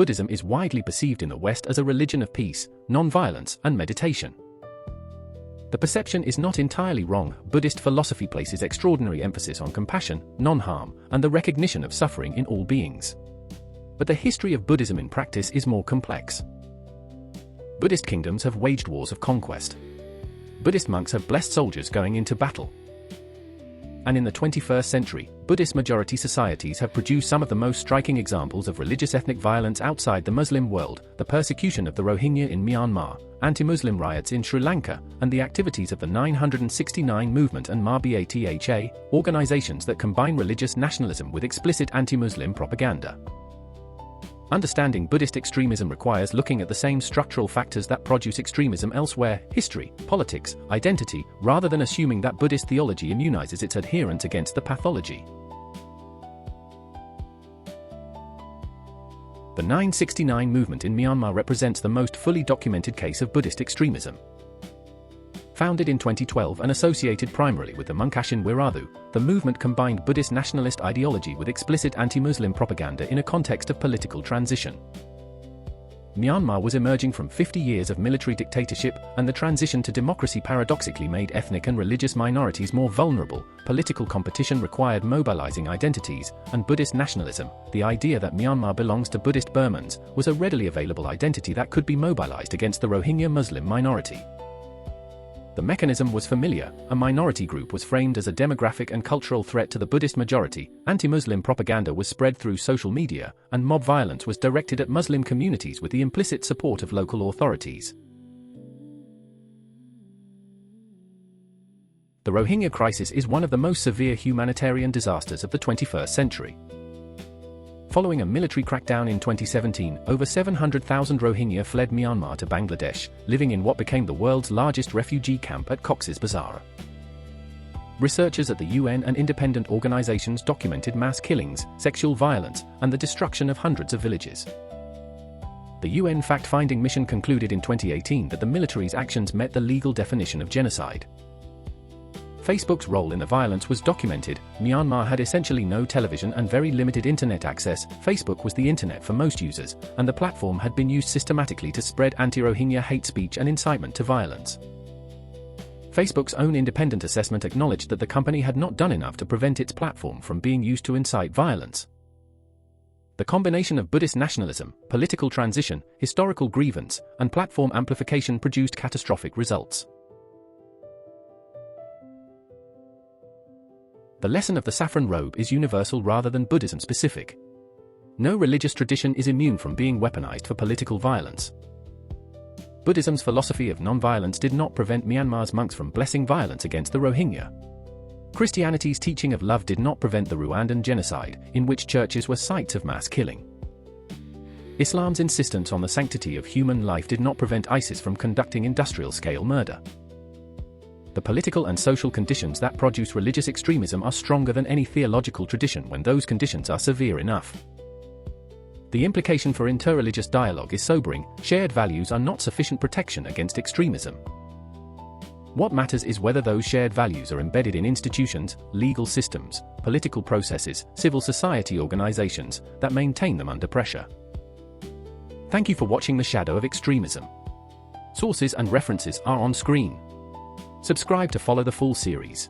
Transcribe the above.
Buddhism is widely perceived in the West as a religion of peace, non-violence, and meditation. The perception is not entirely wrong. Buddhist philosophy places extraordinary emphasis on compassion, non-harm, and the recognition of suffering in all beings. But the history of Buddhism in practice is more complex. Buddhist kingdoms have waged wars of conquest. Buddhist monks have blessed soldiers going into battle. And in the 21st century, Buddhist majority societies have produced some of the most striking examples of religious ethnic violence outside the Muslim world: the persecution of the Rohingya in Myanmar, anti-Muslim riots in Sri Lanka, and the activities of the 969 movement and MABATHA, organizations that combine religious nationalism with explicit anti-Muslim propaganda. Understanding Buddhist extremism requires looking at the same structural factors that produce extremism elsewhere: history, politics, identity, rather than assuming that Buddhist theology immunizes its adherents against the pathology. The 969 movement in Myanmar represents the most fully documented case of Buddhist extremism. Founded in 2012 and associated primarily with the Munkashin Wirathu, the movement combined Buddhist nationalist ideology with explicit anti-Muslim propaganda in a context of political transition. Myanmar was emerging from 50 years of military dictatorship, and the transition to democracy paradoxically made ethnic and religious minorities more vulnerable. Political competition required mobilizing identities, and Buddhist nationalism, the idea that Myanmar belongs to Buddhist Burmans, was a readily available identity that could be mobilized against the Rohingya Muslim minority. The mechanism was familiar: a minority group was framed as a demographic and cultural threat to the Buddhist majority, anti-Muslim propaganda was spread through social media, and mob violence was directed at Muslim communities with the implicit support of local authorities. The Rohingya crisis is one of the most severe humanitarian disasters of the 21st century. Following a military crackdown in 2017, over 700,000 Rohingya fled Myanmar to Bangladesh, living in what became the world's largest refugee camp at Cox's Bazar. Researchers at the UN and independent organizations documented mass killings, sexual violence, and the destruction of hundreds of villages. The UN fact-finding mission concluded in 2018 that the military's actions met the legal definition of genocide. Facebook's role in the violence was documented. Myanmar had essentially no television and very limited internet access. Facebook was the internet for most users, and the platform had been used systematically to spread anti-Rohingya hate speech and incitement to violence. Facebook's own independent assessment acknowledged that the company had not done enough to prevent its platform from being used to incite violence. The combination of Buddhist nationalism, political transition, historical grievance, and platform amplification produced catastrophic results. The lesson of the Saffron Robe is universal rather than Buddhism-specific. No religious tradition is immune from being weaponized for political violence. Buddhism's philosophy of non-violence did not prevent Myanmar's monks from blessing violence against the Rohingya. Christianity's teaching of love did not prevent the Rwandan genocide, in which churches were sites of mass killing. Islam's insistence on the sanctity of human life did not prevent ISIS from conducting industrial-scale murder. The political and social conditions that produce religious extremism are stronger than any theological tradition when those conditions are severe enough. The implication for interreligious dialogue is sobering: shared values are not sufficient protection against extremism. What matters is whether those shared values are embedded in institutions, legal systems, political processes, civil society organizations that maintain them under pressure. Thank you for watching The Shadow of Extremism. Sources and references are on screen. Subscribe to follow the full series.